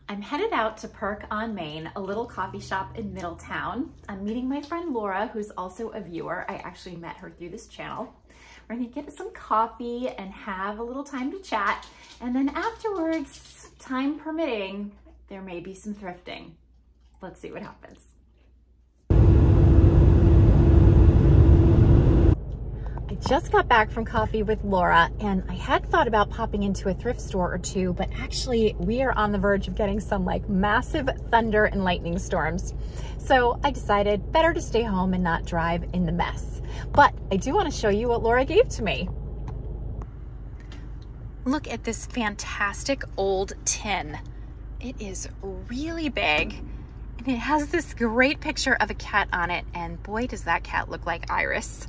I'm headed out to Perk on Maine, a little coffee shop in Middletown. I'm meeting my friend Laura, who's also a viewer. I actually met her through this channel. We're gonna get some coffee and have a little time to chat. And then afterwards, time permitting, there may be some thrifting. Let's see what happens. I just got back from coffee with Laura and I had thought about popping into a thrift store or two, but actually we are on the verge of getting some like massive thunder and lightning storms. So I decided better to stay home and not drive in the mess. But I do want to show you what Laura gave to me. Look at this fantastic old tin. It is really big and it has this great picture of a cat on it, and boy does that cat look like Iris.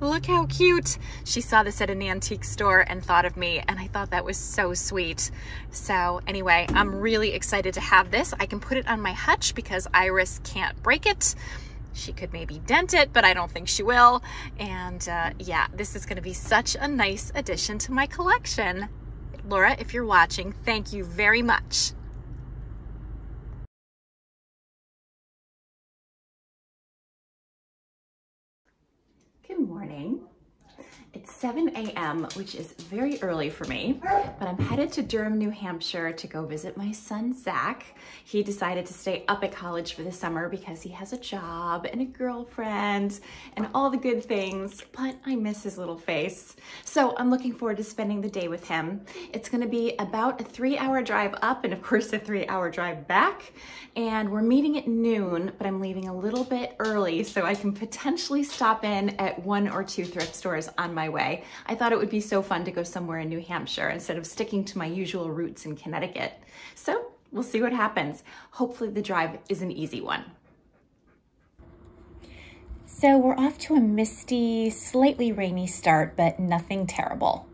Look how cute. She saw this at an antique store and thought of me, and I thought that was so sweet. So anyway, I'm really excited to have this. I can put it on my hutch because Iris can't break it. She could maybe dent it, but I don't think she will. And yeah, this is gonna be such a nice addition to my collection. Laura, if you're watching, thank you very much. Good morning. It's 7 a.m., which is very early for me, but I'm headed to Durham, New Hampshire to go visit my son, Zach. He decided to stay up at college for the summer because he has a job and a girlfriend and all the good things, but I miss his little face. So I'm looking forward to spending the day with him. It's gonna be about a 3-hour drive up and of course a 3-hour drive back. And we're meeting at noon, but I'm leaving a little bit early so I can potentially stop in at 1 or 2 thrift stores on my way. I thought it would be so fun to go somewhere in New Hampshire instead of sticking to my usual routes in Connecticut. So we'll see what happens. Hopefully the drive is an easy one. So we're off to a misty, slightly rainy start, but nothing terrible.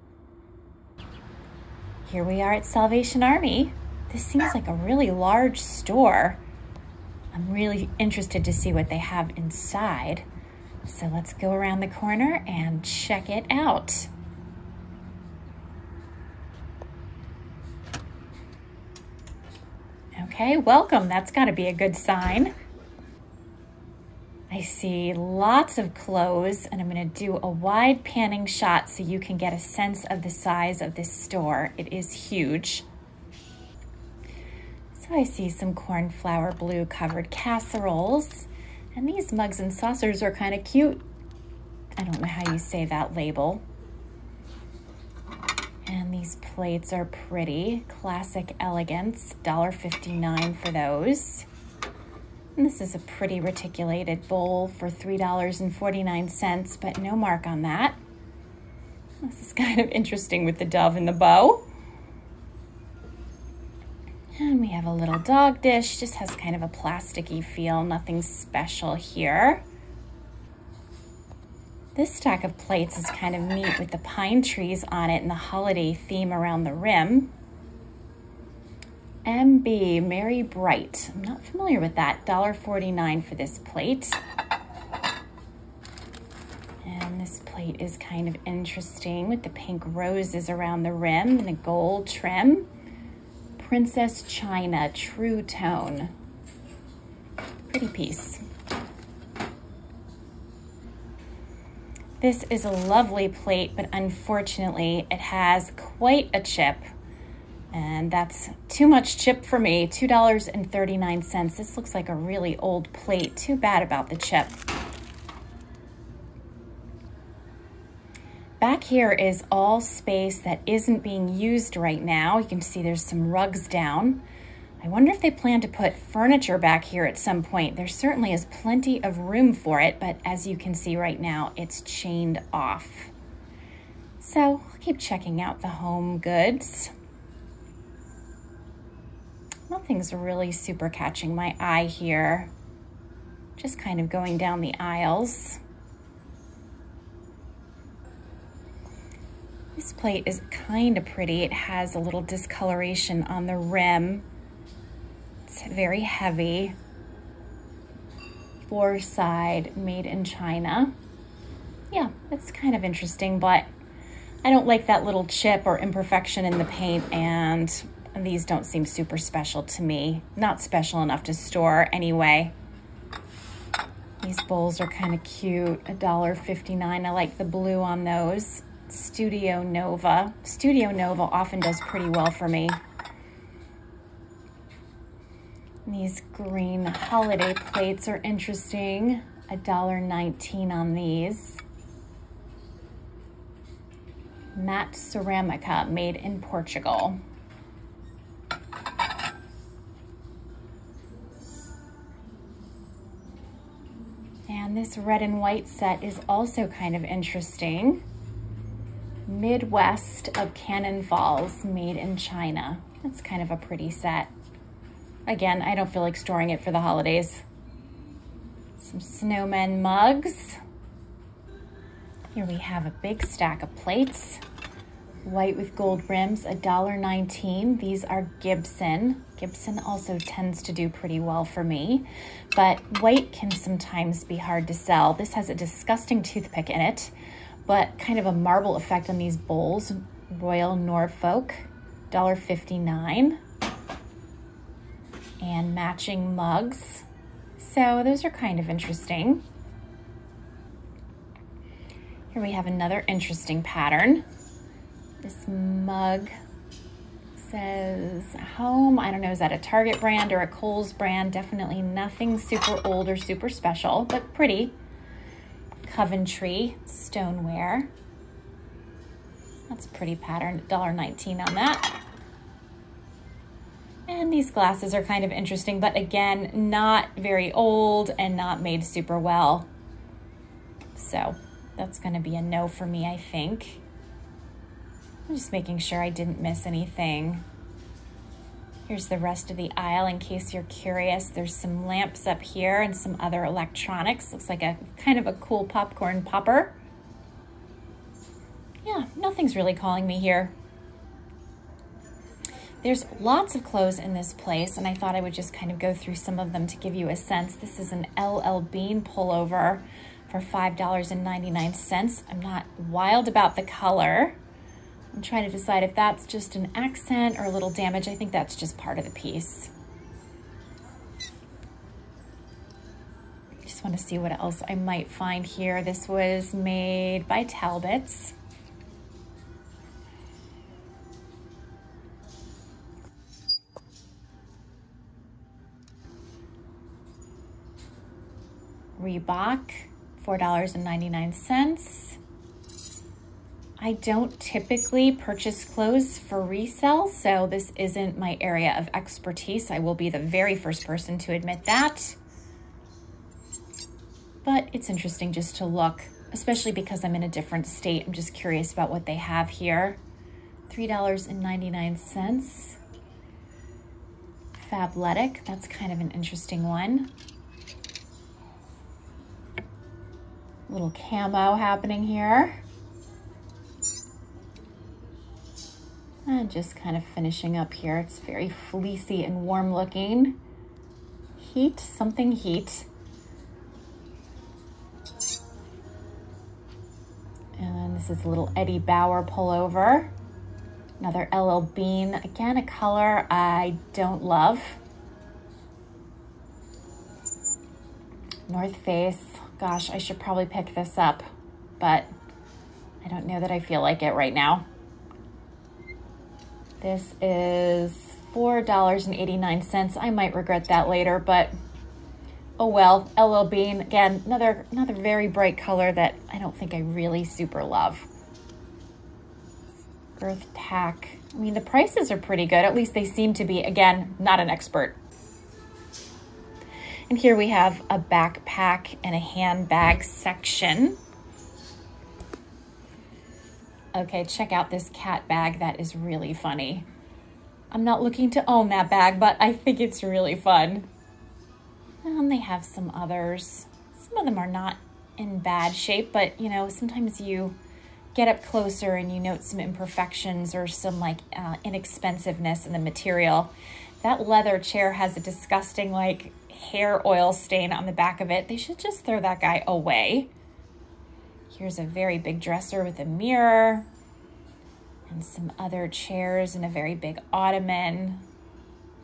Here we are at Salvation Army. This seems like a really large store. I'm really interested to see what they have inside. So let's go around the corner and check it out. Okay, welcome. That's got to be a good sign. I see lots of clothes, and I'm going to do a wide panning shot so you can get a sense of the size of this store. It is huge. So I see some cornflower blue covered casseroles, and these mugs and saucers are kind of cute. I don't know how you say that label. And these plates are pretty. Classic elegance, $1.59 for those. And this is a pretty reticulated bowl for $3.49, but no mark on that. This is kind of interesting with the dove and the bow. And we have a little dog dish, just has kind of a plasticky feel, nothing special here. This stack of plates is kind of neat with the pine trees on it and the holiday theme around the rim. MB, Mary Bright. I'm not familiar with that. $1.49 for this plate. And this plate is kind of interesting with the pink roses around the rim and the gold trim. Princess China, True Tone. Pretty piece. This is a lovely plate, but unfortunately it has quite a chip. And that's too much chip for me, $2.39. This looks like a really old plate. Too bad about the chip. Back here is all space that isn't being used right now. You can see there's some rugs down. I wonder if they plan to put furniture back here at some point. There certainly is plenty of room for it, but as you can see right now, it's chained off. So I'll keep checking out the home goods. Nothing's really super catching my eye here. Just kind of going down the aisles. This plate is kind of pretty. It has a little discoloration on the rim. It's very heavy. Floor side, made in China. Yeah, it's kind of interesting, but I don't like that little chip or imperfection in the paint, and And these don't seem super special to me. Not special enough to store anyway. These bowls are kind of cute, $1.59. I like the blue on those. Studio Nova. Studio Nova often does pretty well for me. These green holiday plates are interesting. $1.19 on these. Matte Ceramica, made in Portugal. And this red and white set is also kind of interesting. Midwest of Cannon Falls, made in China. That's kind of a pretty set. Again, I don't feel like storing it for the holidays. Some snowmen mugs. Here we have a big stack of plates. White with gold rims, $1.19. These are Gibson. Gibson also tends to do pretty well for me, but white can sometimes be hard to sell. This has a disgusting toothpick in it, but kind of a marble effect on these bowls. Royal Norfolk, $1.59. And matching mugs. So those are kind of interesting. Here we have another interesting pattern. This mug says home. I don't know, is that a Target brand or a Kohl's brand? Definitely nothing super old or super special, but pretty. Coventry stoneware. That's a pretty pattern, $1.19 on that. And these glasses are kind of interesting, but again, not very old and not made super well. So that's gonna be a no for me, I think. I'm just making sure I didn't miss anything. Here's the rest of the aisle in case you're curious. There's some lamps up here and some other electronics. Looks like a kind of a cool popcorn popper. Yeah, nothing's really calling me here. There's lots of clothes in this place, and I thought I would just kind of go through some of them to give you a sense. This is an LL Bean pullover for $5.99. I'm not wild about the color. I'm trying to decide if that's just an accent or a little damage. I think that's just part of the piece. Just want to see what else I might find here. This was made by Talbot's. Reebok, $4.99. I don't typically purchase clothes for resale, so this isn't my area of expertise. I will be the very first person to admit that. But it's interesting just to look, especially because I'm in a different state. I'm just curious about what they have here. $3.99. Fabletic, that's kind of an interesting one. Little camo happening here. And just kind of finishing up here. It's very fleecy and warm looking. Heat, something heat. And this is a little Eddie Bauer pullover. Another LL Bean. Again, a color I don't love. North Face. Gosh, I should probably pick this up, but I don't know that I feel like it right now. This is $4.89. I might regret that later, but oh well. LL Bean, again, another very bright color that I don't think I really super love. Earth Tack. I mean, the prices are pretty good. At least they seem to be. Again, not an expert. And here we have a backpack and a handbag section. Okay, check out this cat bag. That is really funny. I'm not looking to own that bag, but I think it's really fun. And they have some others. Some of them are not in bad shape, but you know, sometimes you get up closer and you note some imperfections or some like inexpensiveness in the material. That leather chair has a disgusting like hair oil stain on the back of it. They should just throw that guy away. Here's a very big dresser with a mirror And some other chairs and a very big ottoman.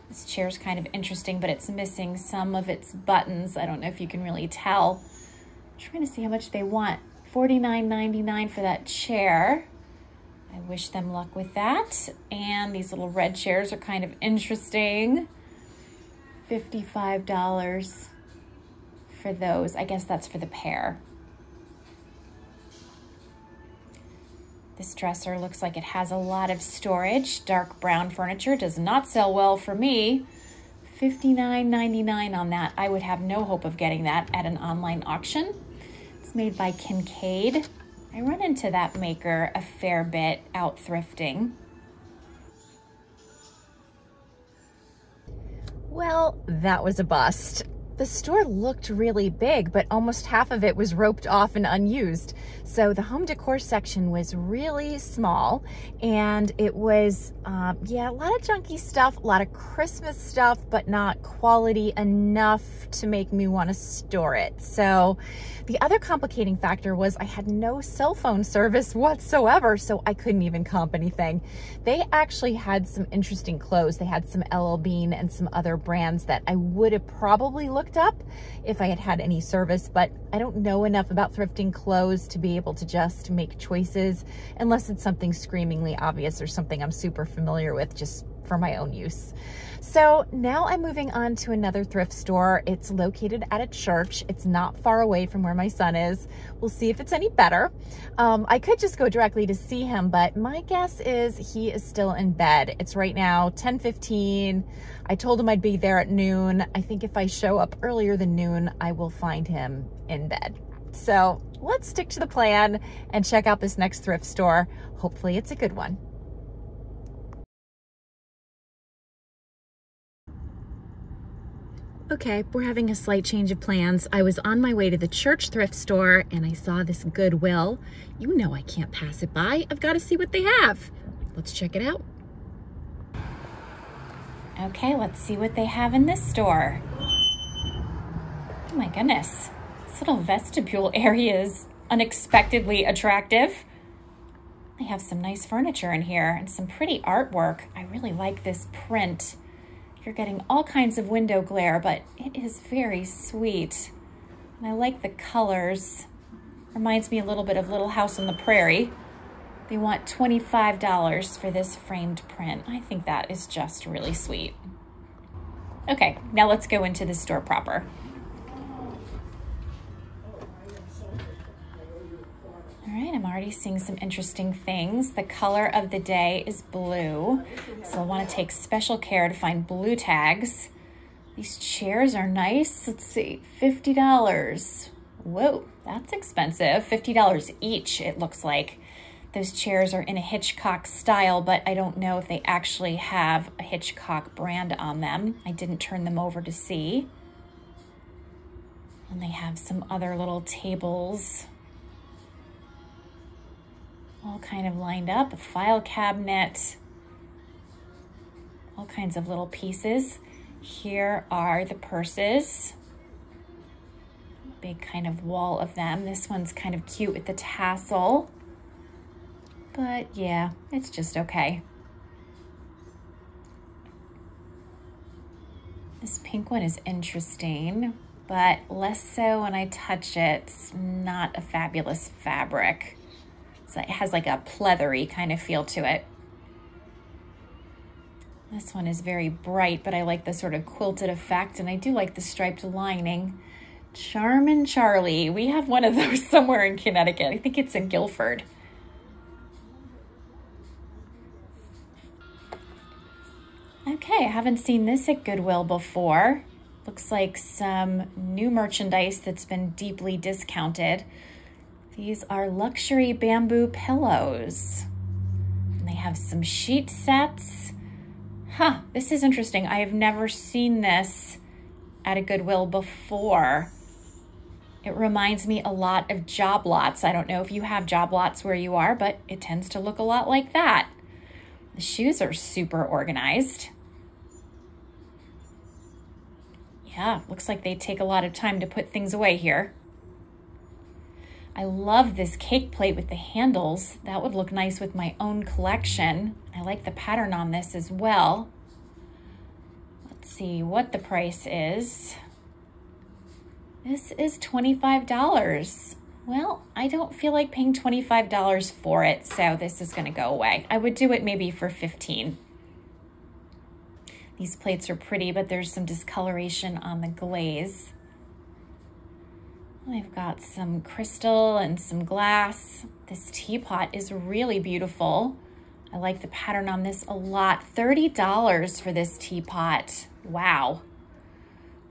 This chair's kind of interesting, but it's missing some of its buttons. I don't know if you can really tell. I'm trying to see how much they want. $49.99 for that chair. I wish them luck with that. And these little red chairs are kind of interesting. $55 for those. I guess that's for the pair. This dresser looks like it has a lot of storage. Dark brown furniture does not sell well for me. $59.99 on that. I would have no hope of getting that at an online auction. It's made by Kincaid. I run into that maker a fair bit out thrifting. Well, that was a bust. The store looked really big, but almost half of it was roped off and unused. So the home decor section was really small, and it was, yeah, a lot of junky stuff, a lot of Christmas stuff, but not quality enough to make me want to store it. So the other complicating factor was I had no cell phone service whatsoever, so I couldn't even comp anything. They actually had some interesting clothes. They had some LL Bean and some other brands that I would have probably looked up if I had had any service, but I don't know enough about thrifting clothes to be able to just make choices unless it's something screamingly obvious or something I'm super familiar with just for my own use. So now I'm moving on to another thrift store. It's located at a church. It's not far away from where my son is. We'll see if it's any better. I could just go directly to see him, but my guess is he is still in bed. It's right now 10:15. I told him I'd be there at noon. I think if I show up earlier than noon, I will find him in bed. So let's stick to the plan and check out this next thrift store. Hopefully it's a good one. Okay, we're having a slight change of plans. I was on my way to the church thrift store and I saw this Goodwill. You know I can't pass it by. I've got to see what they have. Let's check it out. Okay, let's see what they have in this store. Oh my goodness. This little vestibule area is unexpectedly attractive. They have some nice furniture in here and some pretty artwork. I really like this print. You're getting all kinds of window glare, but it is very sweet. And I like the colors. Reminds me a little bit of Little House on the Prairie. They want $25 for this framed print. I think that is just really sweet. Okay, now let's go into the store proper. All right, I'm already seeing some interesting things. The color of the day is blue, so I want to take special care to find blue tags. These chairs are nice. Let's see, $50. Whoa, that's expensive. $50 each, it looks like. Those chairs are in a Hitchcock style, but I don't know if they actually have a Hitchcock brand on them. I didn't turn them over to see. And they have some other little tables, all kind of lined up, a file cabinet, all kinds of little pieces. Here are the purses, big kind of wall of them. This one's kind of cute with the tassel, but yeah, it's just okay. This pink one is interesting, but less so when I touch it. It's not a fabulous fabric. So it has like a pleathery kind of feel to it. This one is very bright, but I like the sort of quilted effect, and I do like the striped lining. Charmin' Charlie. We have one of those somewhere in Connecticut. I think it's in Guilford. Okay, I haven't seen this at Goodwill before. Looks like some new merchandise that's been deeply discounted. These are luxury bamboo pillows. And they have some sheet sets. Huh, this is interesting. I have never seen this at a Goodwill before. It reminds me a lot of job lots. I don't know if you have job lots where you are, but it tends to look a lot like that. The shoes are super organized. Yeah, looks like they take a lot of time to put things away here. I love this cake plate with the handles. That would look nice with my own collection. I like the pattern on this as well. Let's see what the price is. This is $25. Well, I don't feel like paying $25 for it, so this is gonna go away. I would do it maybe for $15. These plates are pretty, but there's some discoloration on the glaze. They've got some crystal and some glass. This teapot is really beautiful. I like the pattern on this a lot. $30 for this teapot. Wow.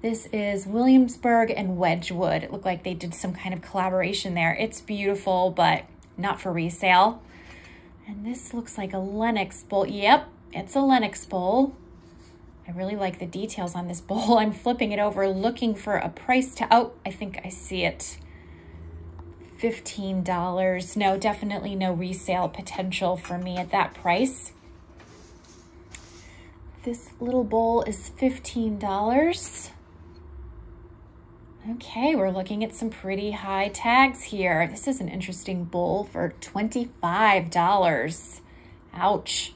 This is Williamsburg and Wedgwood. It looked like they did some kind of collaboration there. It's beautiful, but not for resale. And this looks like a Lenox bowl. Yep, it's a Lenox bowl. I really like the details on this bowl. I'm flipping it over, looking for a price to, oh, I think I see it. $15. No, definitely no resale potential for me at that price. This little bowl is $15. Okay, we're looking at some pretty high tags here. This is an interesting bowl for $25. Ouch.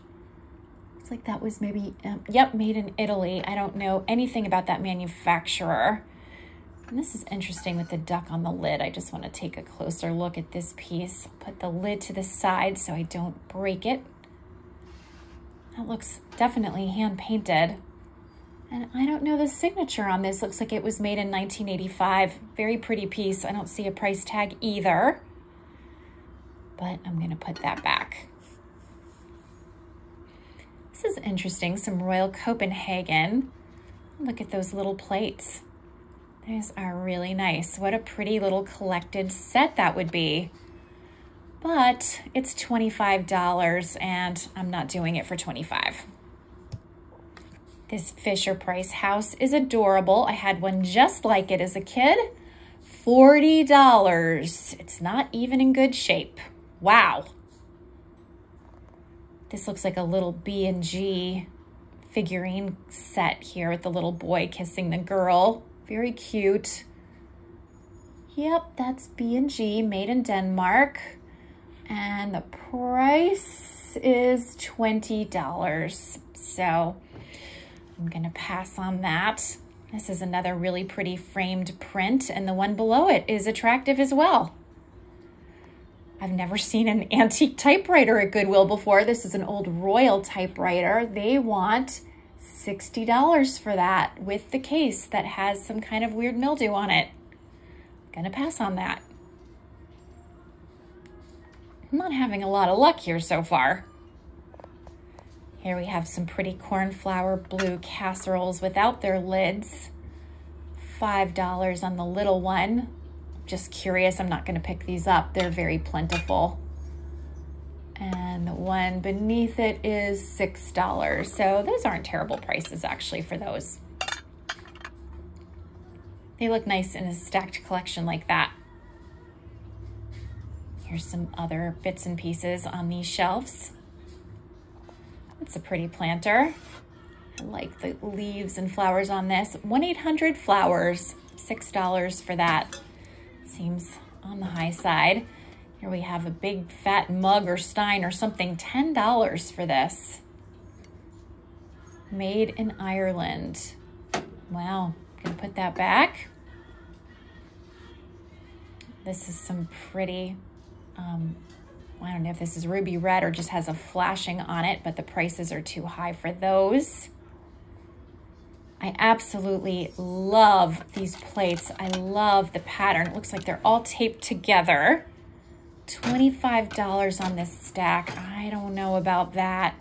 Looks like that was maybe, yep, made in Italy. I don't know anything about that manufacturer. And this is interesting with the duck on the lid. I just want to take a closer look at this piece. Put the lid to the side so I don't break it. That looks definitely hand painted. And I don't know the signature on this. Looks like it was made in 1985. Very pretty piece. I don't see a price tag either, but I'm gonna put that back. This is interesting, some Royal Copenhagen. Look at those little plates. Those are really nice. What a pretty little collected set that would be. But it's $25 and I'm not doing it for $25. This Fisher Price house is adorable. I had one just like it as a kid. $40. It's not even in good shape. Wow. This looks like a little B&G figurine set here with the little boy kissing the girl. Very cute. Yep, that's B&G, made in Denmark. And the price is $20. So I'm gonna pass on that. This is another really pretty framed print, and the one below it is attractive as well. I've never seen an antique typewriter at Goodwill before. This is an old Royal typewriter. They want $60 for that with the case that has some kind of weird mildew on it. I'm gonna pass on that. I'm not having a lot of luck here so far. Here we have some pretty cornflower blue casseroles without their lids. $5 on the little one. Just curious, I'm not gonna pick these up. They're very plentiful. And the one beneath it is $6. So those aren't terrible prices actually for those. They look nice in a stacked collection like that. Here's some other bits and pieces on these shelves. It's a pretty planter. I like the leaves and flowers on this. 1-800-Flowers, $6 for that. Seems on the high side. Here we have a big fat mug or stein or something, $10 for this. Made in Ireland. Wow, gonna put that back. This is some pretty, I don't know if this is ruby red or just has a flashing on it, but the prices are too high for those. I absolutely love these plates. I love the pattern. It looks like they're all taped together. $25 on this stack. I don't know about that.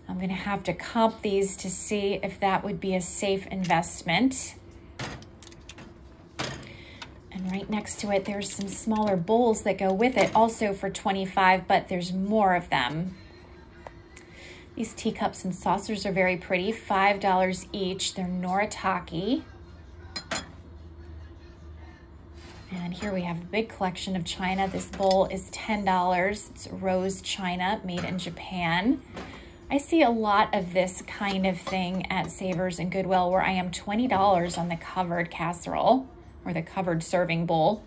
I'm gonna have to comp these to see if that would be a safe investment. And right next to it, there's some smaller bowls that go with it, also for $25, but there's more of them. These teacups and saucers are very pretty, $5 each. They're Noritake. And here we have a big collection of china. This bowl is $10. It's rose china, made in Japan. I see a lot of this kind of thing at Savers and Goodwill, where I am $20 on the covered casserole or the covered serving bowl.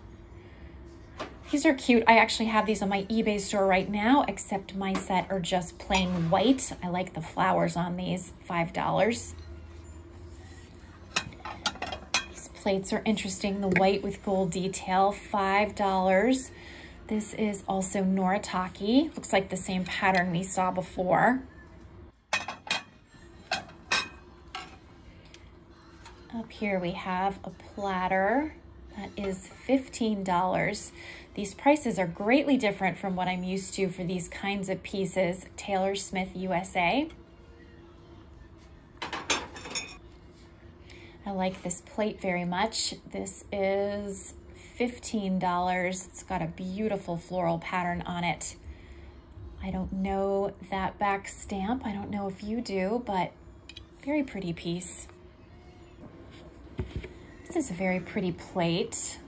These are cute. I actually have these on my eBay store right now, except my set are just plain white. I like the flowers on these, $5. These plates are interesting. The white with gold detail, $5. This is also Noritake. Looks like the same pattern we saw before. Up here we have a platter that is $15. These prices are greatly different from what I'm used to for these kinds of pieces. Taylor Smith USA. I like this plate very much. This is $15. It's got a beautiful floral pattern on it. I don't know that back stamp. I don't know if you do, but very pretty piece. This is a very pretty plate.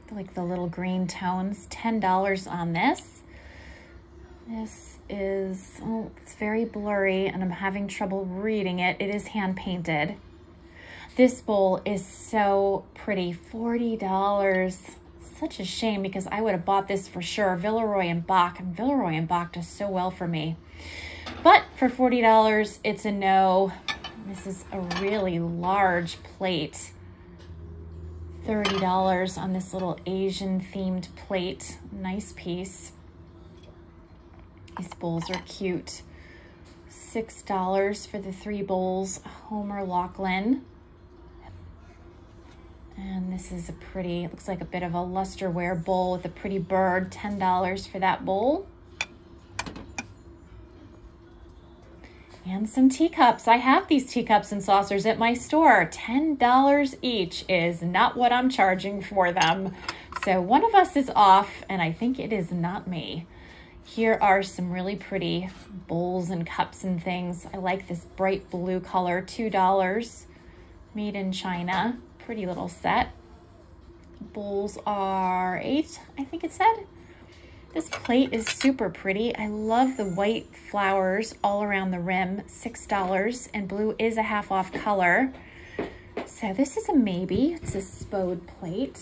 I like the little green tones, $10 on this. This is, oh, it's very blurry and I'm having trouble reading it. It is hand painted. This bowl is so pretty, $40. Such a shame because I would have bought this for sure. Villeroy and Boch, and Villeroy and Boch does so well for me. But for $40, it's a no. This is a really large plate. $30 on this little Asian themed plate. Nice piece. These bowls are cute. $6 for the 3 bowls. Homer Lachlan. And this is a pretty, it looks like a bit of a lusterware bowl with a pretty bird. $10 for that bowl. And some teacups. I have these teacups and saucers at my store. $10 each is not what I'm charging for them. So one of us is off, and I think it is not me. Here are some really pretty bowls and cups and things. I like this bright blue color, $2. Made in China. Pretty little set. Bowls are $8, I think it said. This plate is super pretty. I love the white flowers all around the rim, $6, and blue is a half off color. So this is a maybe. It's a Spode plate.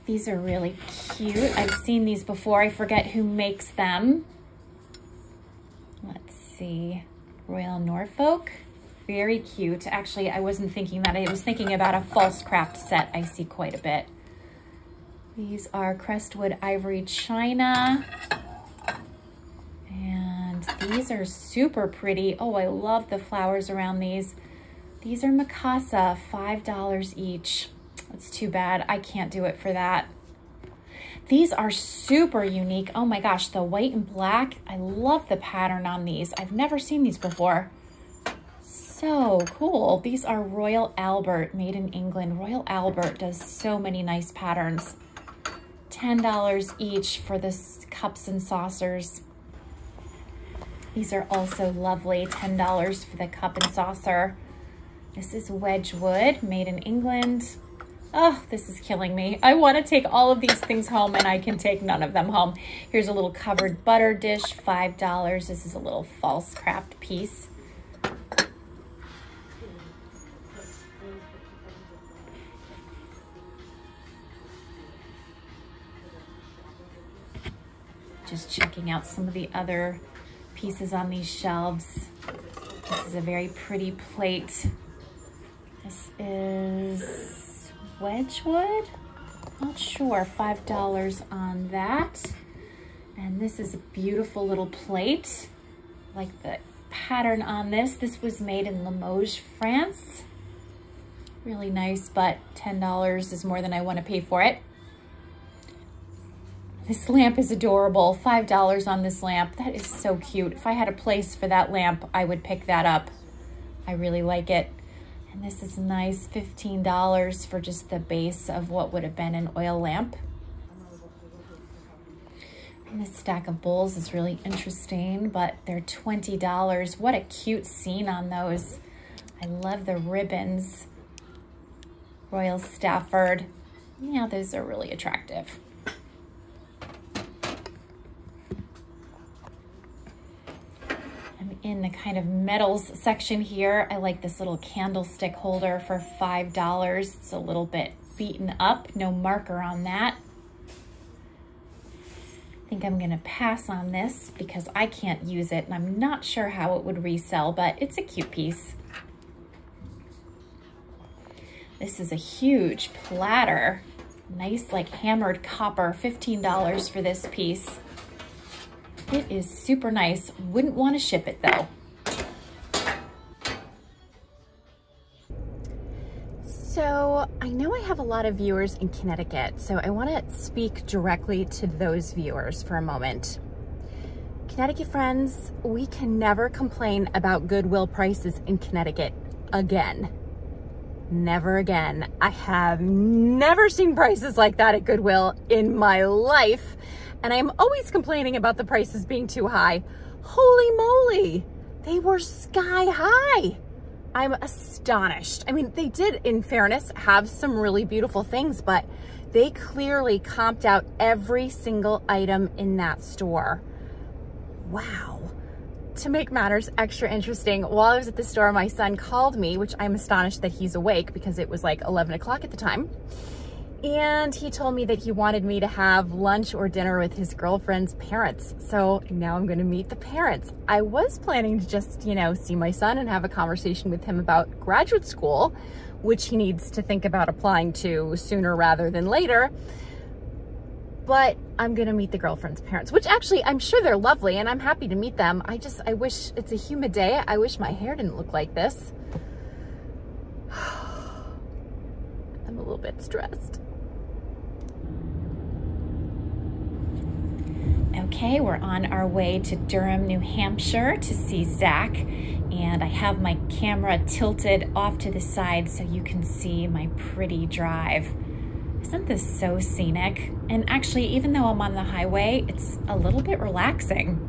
These are really cute. I've seen these before. I forget who makes them. Let's see. Royal Norfolk. Very cute. Actually, I wasn't thinking that. I was thinking about a false craft set I see quite a bit. These are Crestwood Ivory China. And these are super pretty. Oh, I love the flowers around these. These are Mikasa, $5 each. That's too bad. I can't do it for that. These are super unique. Oh my gosh, the white and black. I love the pattern on these. I've never seen these before. So cool. These are Royal Albert, made in England. Royal Albert does so many nice patterns. $10 each for the cups and saucers. These are also lovely, $10 for the cup and saucer. This is Wedgwood, made in England. Oh, this is killing me. I want to take all of these things home and I can take none of them home. Here's a little covered butter dish, $5. This is a little false craft piece. Just checking out some of the other pieces on these shelves. This is a very pretty plate. This is Wedgwood. Not sure, $5 on that. And this is a beautiful little plate. Like the pattern on this. This was made in Limoges, France. Really nice, but $10 is more than I want to pay for it. This lamp is adorable. $5 on this lamp. That is so cute. If I had a place for that lamp, I would pick that up. I really like it. And this is nice, $15 for just the base of what would have been an oil lamp. And this stack of bowls is really interesting, but they're $20. What a cute scene on those. I love the ribbons. Royal Stafford. Yeah, those are really attractive. In the kind of metals section here, I like this little candlestick holder for $5. It's a little bit beaten up, no marker on that. I think I'm gonna pass on this because I can't use it and I'm not sure how it would resell, but it's a cute piece. This is a huge platter. Nice like hammered copper, $15 for this piece. It is super nice. Wouldn't want to ship it though. So I know I have a lot of viewers in Connecticut, so I want to speak directly to those viewers for a moment. Connecticut friends, we can never complain about Goodwill prices in Connecticut again. Never again. I have never seen prices like that at Goodwill in my life, and I'm always complaining about the prices being too high. Holy moly, they were sky high. I'm astonished. I mean, they did, in fairness, have some really beautiful things, but they clearly comped out every single item in that store. Wow. To make matters extra interesting, while I was at the store, my son called me, which I'm astonished that he's awake because it was like 11 o'clock at the time. And he told me that he wanted me to have lunch or dinner with his girlfriend's parents. So now I'm going to meet the parents. I was planning to just, you know, see my son and have a conversation with him about graduate school, which he needs to think about applying to sooner rather than later. But I'm gonna meet the girlfriend's parents, which actually I'm sure they're lovely and I'm happy to meet them. I wish, it's a humid day. I wish my hair didn't look like this. I'm a little bit stressed. Okay, we're on our way to Durham, New Hampshire to see Zach. And I have my camera tilted off to the side so you can see my pretty drive. Isn't this so scenic? And actually, even though I'm on the highway, it's a little bit relaxing.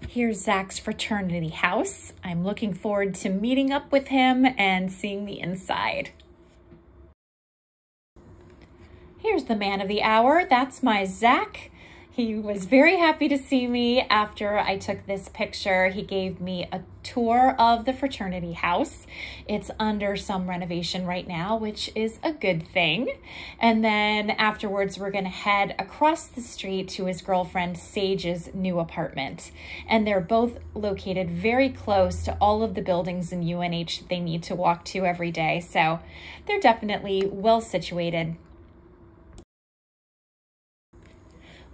Here's Zach's fraternity house. I'm looking forward to meeting up with him and seeing the inside. Here's the man of the hour. That's my Zach. He was very happy to see me after I took this picture. He gave me a tour of the fraternity house. It's under some renovation right now, which is a good thing. And then afterwards, we're gonna head across the street to his girlfriend Sage's new apartment. And they're both located very close to all of the buildings in UNH that they need to walk to every day. So they're definitely well situated.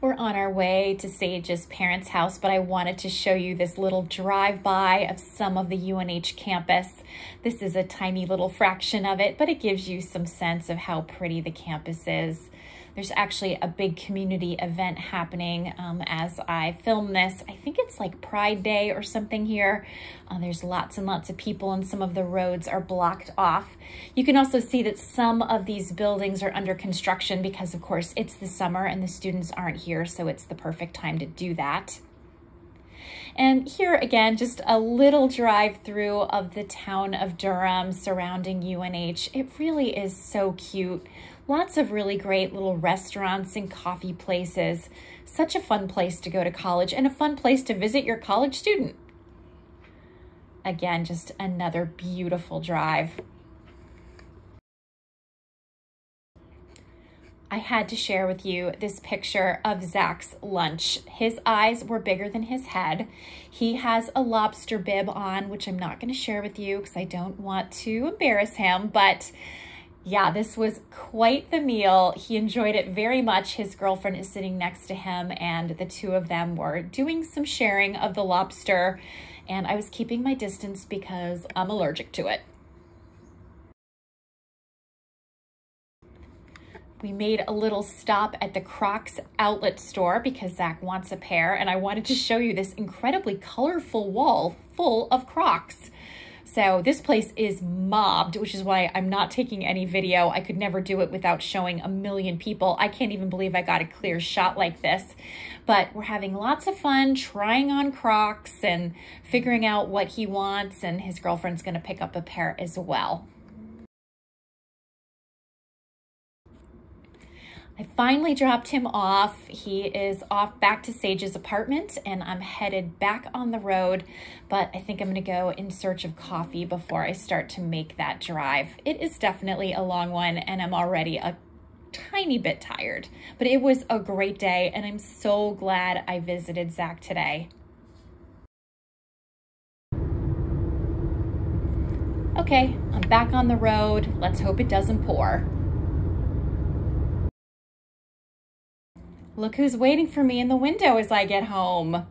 We're on our way to Sage's parents' house, but I wanted to show you this little drive-by of some of the UNH campus. This is a tiny little fraction of it, but it gives you some sense of how pretty the campus is. There's actually a big community event happening as I film this. I think it's like Pride Day or something here. There's lots and lots of people and some of the roads are blocked off. You can also see that some of these buildings are under construction because of course it's the summer and the students aren't here, so it's the perfect time to do that. And here again, just a little drive through of the town of Durham surrounding UNH. It really is so cute. Lots of really great little restaurants and coffee places. Such a fun place to go to college and a fun place to visit your college student. Again, just another beautiful drive. I had to share with you this picture of Zach's lunch. His eyes were bigger than his head. He has a lobster bib on, which I'm not going to share with you because I don't want to embarrass him, but yeah, this was quite the meal. He enjoyed it very much. His girlfriend is sitting next to him and the two of them were doing some sharing of the lobster, and I was keeping my distance because I'm allergic to it. We made a little stop at the Crocs outlet store because Zach wants a pair, and I wanted to show you this incredibly colorful wall full of Crocs. So this place is mobbed, which is why I'm not taking any video. I could never do it without showing a million people. I can't even believe I got a clear shot like this. But we're having lots of fun trying on Crocs and figuring out what he wants, and his girlfriend's gonna pick up a pair as well. I finally dropped him off. He is off back to Sage's apartment and I'm headed back on the road, but I think I'm gonna go in search of coffee before I start to make that drive. It is definitely a long one and I'm already a tiny bit tired, but it was a great day and I'm so glad I visited Zach today. Okay, I'm back on the road. Let's hope it doesn't pour. Look who's waiting for me in the window as I get home.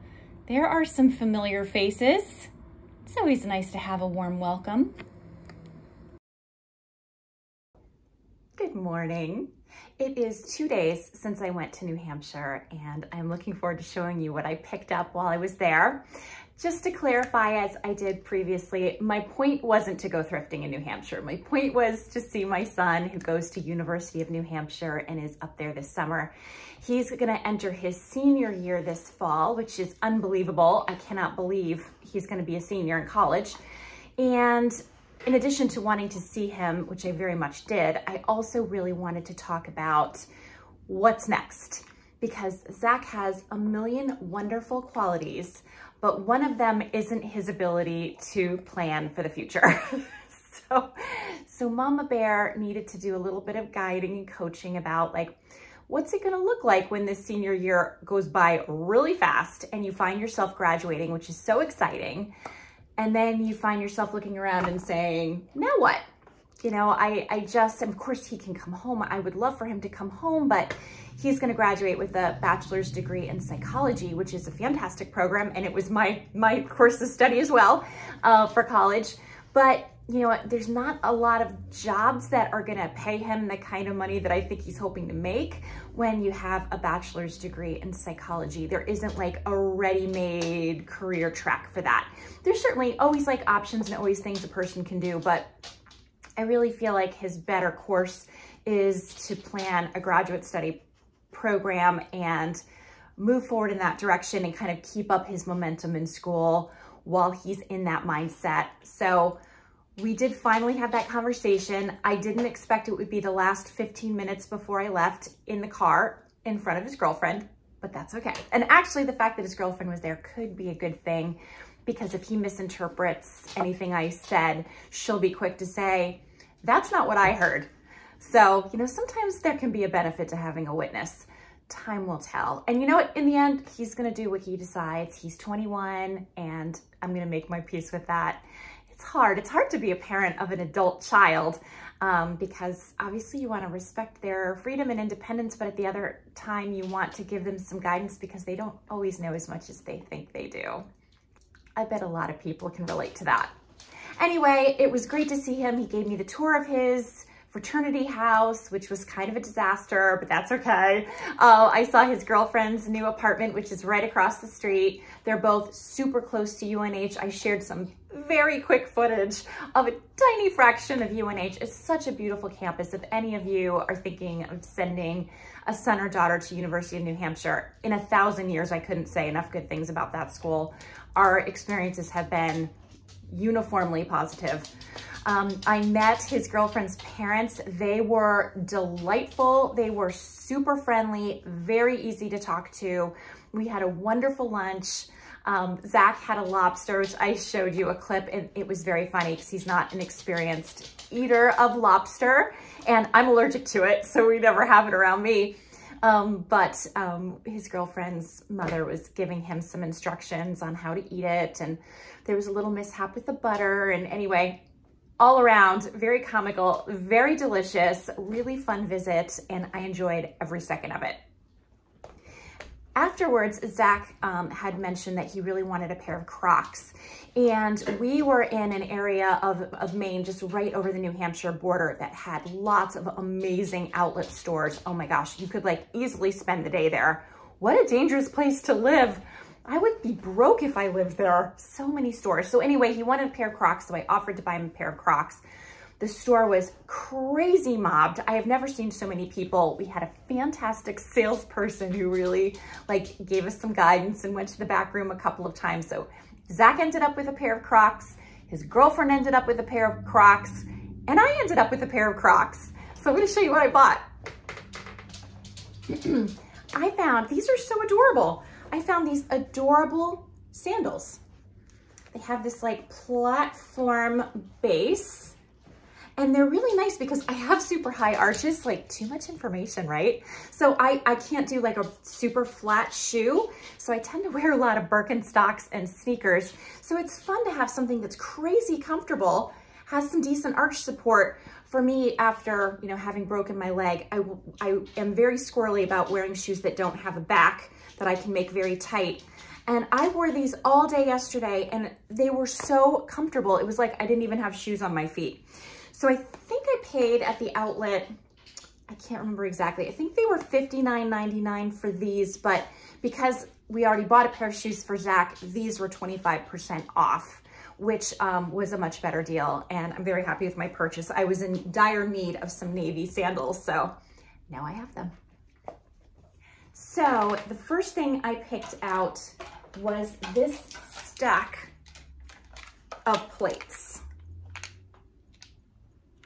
There are some familiar faces. It's always nice to have a warm welcome. Good morning. It is 2 days since I went to New Hampshire and I'm looking forward to showing you what I picked up while I was there. Just to clarify, as I did previously, my point wasn't to go thrifting in New Hampshire. My point was to see my son who goes to University of New Hampshire and is up there this summer. He's gonna enter his senior year this fall, which is unbelievable. I cannot believe he's gonna be a senior in college. And in addition to wanting to see him, which I very much did, I also really wanted to talk about what's next, because Zach has a million wonderful qualities, but one of them isn't his ability to plan for the future. So Mama Bear needed to do a little bit of guiding and coaching about like, what's it gonna look like when this senior year goes by really fast and you find yourself graduating, which is so exciting. And then you find yourself looking around and saying, now what? You know, I just, of course he can come home. I would love for him to come home, but he's gonna graduate with a bachelor's degree in psychology, which is a fantastic program. And it was my course of study as well for college. But you know, there's not a lot of jobs that are gonna pay him the kind of money that I think he's hoping to make when you have a bachelor's degree in psychology. There isn't like a ready-made career track for that. There's certainly always like options and always things a person can do, but I really feel like his better course is to plan a graduate study program and move forward in that direction and kind of keep up his momentum in school while he's in that mindset. So we did finally have that conversation. I didn't expect it would be the last 15 minutes before I left in the car in front of his girlfriend, but that's okay. And actually the fact that his girlfriend was there could be a good thing, because if he misinterprets anything I said, she'll be quick to say, that's not what I heard. So, you know, sometimes there can be a benefit to having a witness. Time will tell. And you know what, in the end, he's gonna do what he decides. He's 21 and I'm gonna make my peace with that. It's hard to be a parent of an adult child because obviously you want to respect their freedom and independence, but at the other time you want to give them some guidance because they don't always know as much as they think they do. I bet a lot of people can relate to that. Anyway, it was great to see him. He gave me the tour of his fraternity house, which was kind of a disaster, but that's okay. I saw his girlfriend's new apartment, which is right across the street. They're both super close to UNH. I shared some very quick footage of a tiny fraction of UNH. It's such a beautiful campus. If any of you are thinking of sending a son or daughter to University of New Hampshire, in 1,000 years, I couldn't say enough good things about that school. Our experiences have been uniformly positive. I met his girlfriend's parents. They were delightful. They were super friendly, very easy to talk to. We had a wonderful lunch. Zach had a lobster, which I showed you a clip, and it was very funny because he's not an experienced eater of lobster, and I'm allergic to it, so we never have it around me. But his girlfriend's mother was giving him some instructions on how to eat it, and there was a little mishap with the butter, and anyway, all around, very comical, very delicious, really fun visit, and I enjoyed every second of it. Afterwards, Zach had mentioned that he really wanted a pair of Crocs, and we were in an area of Maine, just right over the New Hampshire border, that had lots of amazing outlet stores. Oh my gosh, you could like easily spend the day there. What a dangerous place to live. I would be broke if I lived there. So many stores. So anyway, he wanted a pair of Crocs, so I offered to buy him a pair of Crocs. The store was crazy mobbed. I have never seen so many people. We had a fantastic salesperson who really like gave us some guidance and went to the back room a couple of times. So Zach ended up with a pair of Crocs. His girlfriend ended up with a pair of Crocs, and I ended up with a pair of Crocs. So I'm gonna show you what I bought. I found, these are so adorable. I found these adorable sandals. They have this like platform base, and they're really nice because I have super high arches, like too much information, right? So I can't do like a super flat shoe. So I tend to wear a lot of Birkenstocks and sneakers. So it's fun to have something that's crazy comfortable, has some decent arch support. For me, after, you know, having broken my leg, I am very squirrely about wearing shoes that don't have a back that I can make very tight. And I wore these all day yesterday and they were so comfortable. It was like I didn't even have shoes on my feet. So I think I paid at the outlet, I can't remember exactly. I think they were $59.99 for these, but because we already bought a pair of shoes for Zach, these were 25% off, which was a much better deal. And I'm very happy with my purchase. I was in dire need of some navy sandals, so now I have them. So the first thing I picked out was this stack of plates.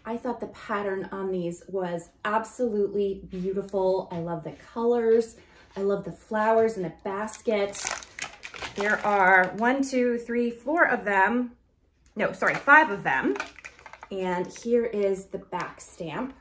I thought the pattern on these was absolutely beautiful. I love the colors. I love the flowers in a basket. There are 4 of them. No, sorry, 5 of them. And here is the back stamp.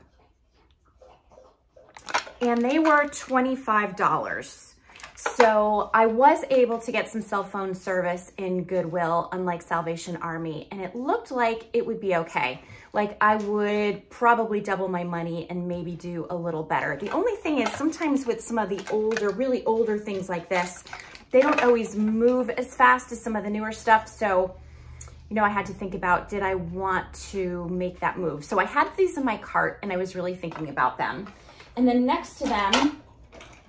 And they were $25. So I was able to get some cell phone service in Goodwill, unlike Salvation Army, and it looked like it would be okay. Like I would probably double my money and maybe do a little better. The only thing is sometimes with some of the older, really older things like this, they don't always move as fast as some of the newer stuff. So, you know, I had to think about, did I want to make that move? So I had these in my cart and I was really thinking about them. And then next to them,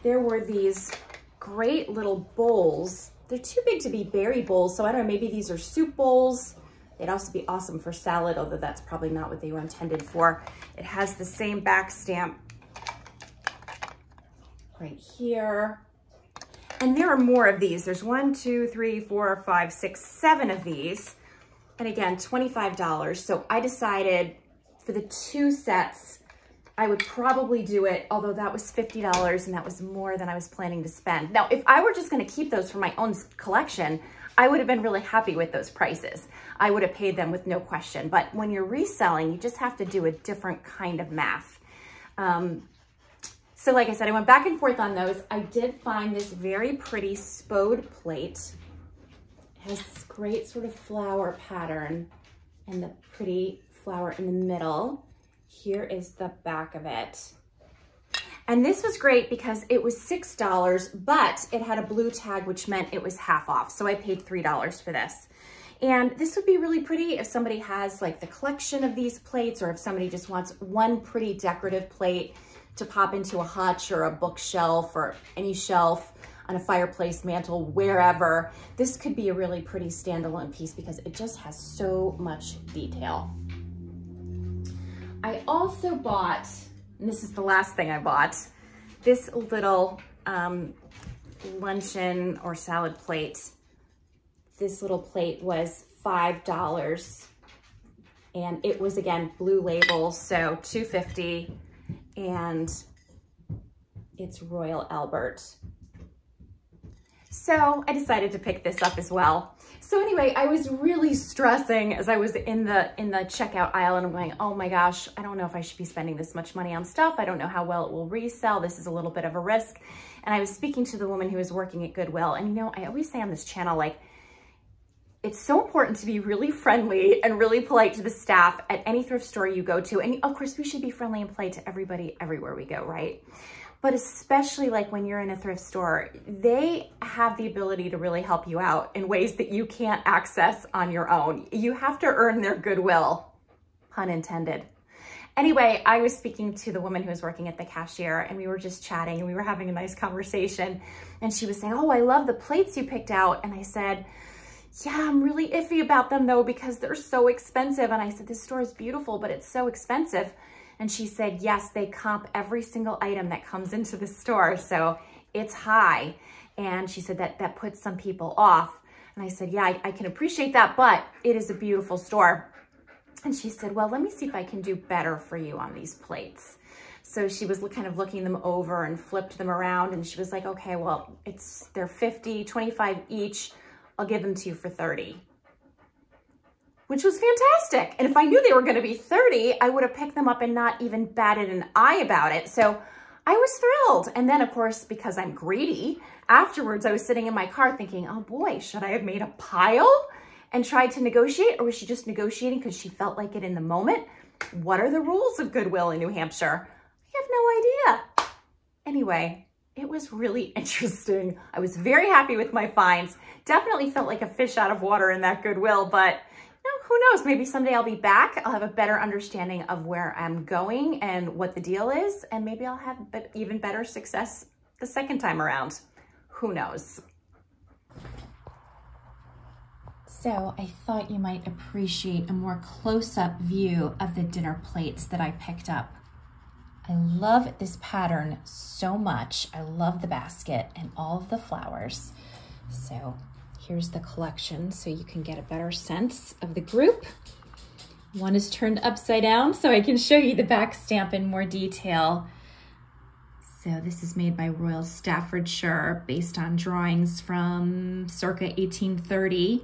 there were these great little bowls. They're too big to be berry bowls, so I don't know, maybe these are soup bowls. They'd also be awesome for salad, although that's probably not what they were intended for. It has the same back stamp right here. And there are more of these. There's 1, 2, 3, 4, 5, 6, 7 of these. And again, $25. So I decided for the 2 sets, I would probably do it, although that was $50 and that was more than I was planning to spend. Now, if I were just gonna keep those for my own collection, I would have been really happy with those prices. I would have paid them with no question. But when you're reselling, you just have to do a different kind of math. So like I said, I went back and forth on those. I did find this very pretty Spode plate. It has this great sort of flower pattern and the pretty flower in the middle. Here is the back of it. And this was great because it was $6, but it had a blue tag, which meant it was half off. So I paid $3 for this. And this would be really pretty if somebody has like the collection of these plates, or if somebody just wants one pretty decorative plate to pop into a hutch or a bookshelf or any shelf on a fireplace, mantle, wherever. This could be a really pretty standalone piece because it just has so much detail. I also bought, and this is the last thing I bought, this little luncheon or salad plate. This little plate was $5 and it was, again, blue label, so $2.50, and it's Royal Albert. So I decided to pick this up as well. So anyway, I was really stressing as I was in the checkout aisle, and I'm going, oh my gosh, I don't know if I should be spending this much money on stuff. I don't know how well it will resell. This is a little bit of a risk. And I was speaking to the woman who was working at Goodwill. And you know, I always say on this channel, like, it's so important to be really friendly and really polite to the staff at any thrift store you go to. And of course, we should be friendly and polite to everybody everywhere we go, right? But especially like when you're in a thrift store, they have the ability to really help you out in ways that you can't access on your own. You have to earn their goodwill, pun intended. Anyway, I was speaking to the woman who was working at the cashier, and we were just chatting and we were having a nice conversation. And she was saying, oh, I love the plates you picked out. And I said, yeah, I'm really iffy about them though, because they're so expensive. And I said, this store is beautiful, but it's so expensive. And she said, yes, they comp every single item that comes into the store. So it's high. And she said that puts some people off. And I said, yeah, I can appreciate that, but it is a beautiful store. And she said, well, let me see if I can do better for you on these plates. So she was kind of looking them over and flipped them around, and she was like, okay, well, they're 50, 25 each. I'll give them to you for 30. Which was fantastic. And if I knew they were gonna be 30, I would have picked them up and not even batted an eye about it. So I was thrilled. And then of course, because I'm greedy, afterwards I was sitting in my car thinking, oh boy, should I have made a pile and tried to negotiate, or was she just negotiating because she felt like it in the moment? What are the rules of goodwill in New Hampshire? I have no idea. Anyway, it was really interesting. I was very happy with my finds. Definitely felt like a fish out of water in that goodwill, but who knows, maybe someday I'll be back. I'll have a better understanding of where I'm going and what the deal is, and maybe I'll have even better success the second time around. Who knows? So I thought you might appreciate a more close-up view of the dinner plates that I picked up. I love this pattern so much. I love the basket and all of the flowers. So here's the collection so you can get a better sense of the group. One is turned upside down so I can show you the back stamp in more detail. So this is made by Royal Staffordshire based on drawings from circa 1830.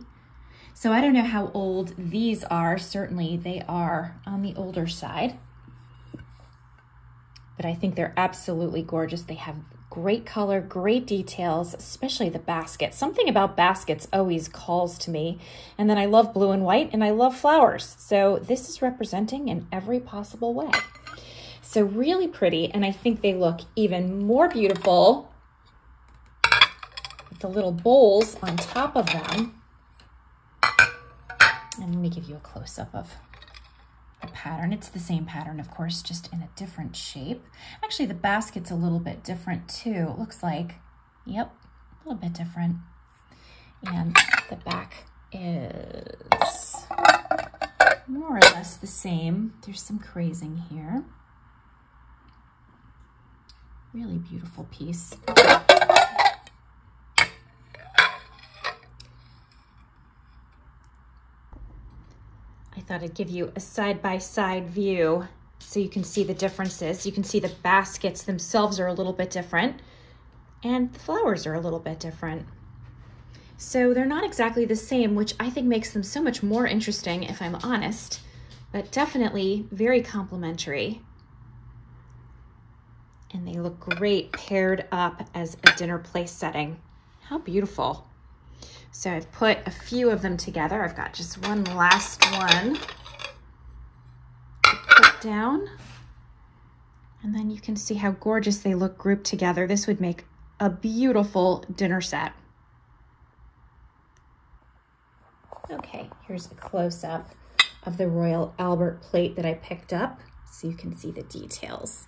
So I don't know how old these are. Certainly they are on the older side, but I think they're absolutely gorgeous. They have great color, great details, especially the basket. Something about baskets always calls to me. And then I love blue and white and I love flowers. So this is representing in every possible way. So really pretty. And I think they look even more beautiful with the little bowls on top of them. And let me give you a close-up of the pattern. It's the same pattern, of course, just in a different shape. Actually, the basket's a little bit different too. It looks like, yep, a little bit different. And the back is more or less the same. There's some crazing here. Really beautiful piece. I thought I'd give you a side-by-side view so you can see the differences. You can see the baskets themselves are a little bit different and the flowers are a little bit different. So they're not exactly the same, which I think makes them so much more interesting if I'm honest, but definitely very complementary. And they look great paired up as a dinner place setting. How beautiful. So I've put a few of them together. I've got just one last one to put down. And then you can see how gorgeous they look grouped together. This would make a beautiful dinner set. Okay, here's a close-up of the Royal Albert plate that I picked up so you can see the details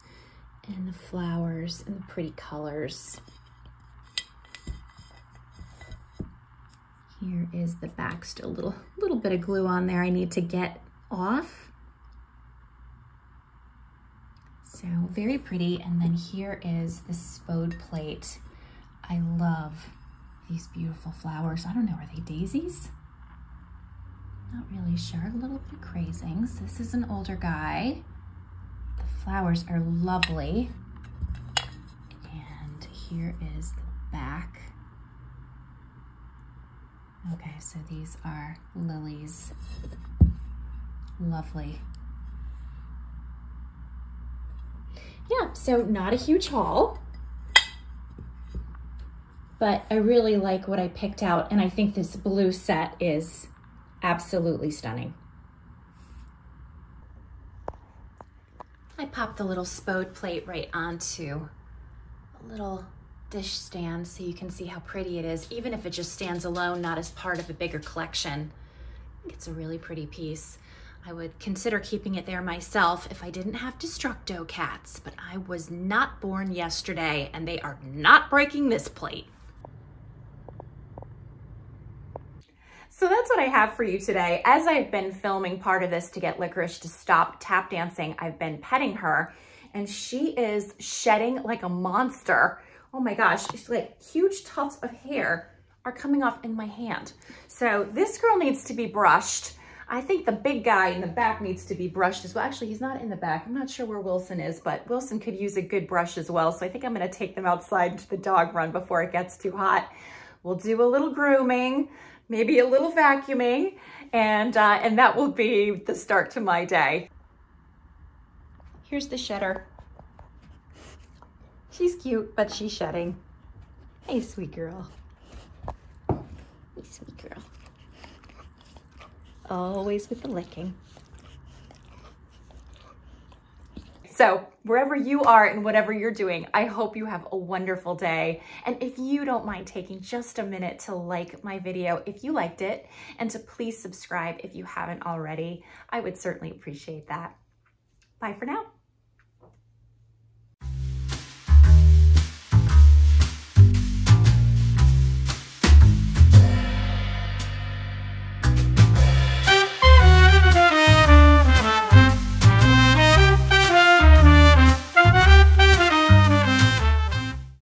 and the flowers and the pretty colors. Here is the back, still a little bit of glue on there I need to get off. So very pretty. And then here is the spode plate. I love these beautiful flowers. I don't know, are they daisies? Not really sure, a little bit of crazings. This is an older guy. The flowers are lovely. And here is the back. Okay, so these are lilies. Lovely. Yeah, so not a huge haul, but I really like what I picked out, and I think this blue set is absolutely stunning. I popped the little spode plate right onto a little dish stand so you can see how pretty it is, even if it just stands alone, not as part of a bigger collection. I think it's a really pretty piece. I would consider keeping it there myself if I didn't have Destructo cats, but I was not born yesterday and they are not breaking this plate. So that's what I have for you today. As I've been filming part of this to get Licorice to stop tap dancing, I've been petting her and she is shedding like a monster. Oh my gosh, she's like huge tufts of hair are coming off in my hand. So this girl needs to be brushed. I think the big guy in the back needs to be brushed as well. Actually, he's not in the back. I'm not sure where Wilson is, but Wilson could use a good brush as well. So I think I'm gonna take them outside to the dog run before it gets too hot. We'll do a little grooming, maybe a little vacuuming, and that will be the start to my day. Here's the shedder. She's cute, but she's shedding. Hey, sweet girl. Hey, sweet girl. Always with the licking. So wherever you are and whatever you're doing, I hope you have a wonderful day. And if you don't mind taking just a minute to like my video if you liked it, and to please subscribe if you haven't already, I would certainly appreciate that. Bye for now.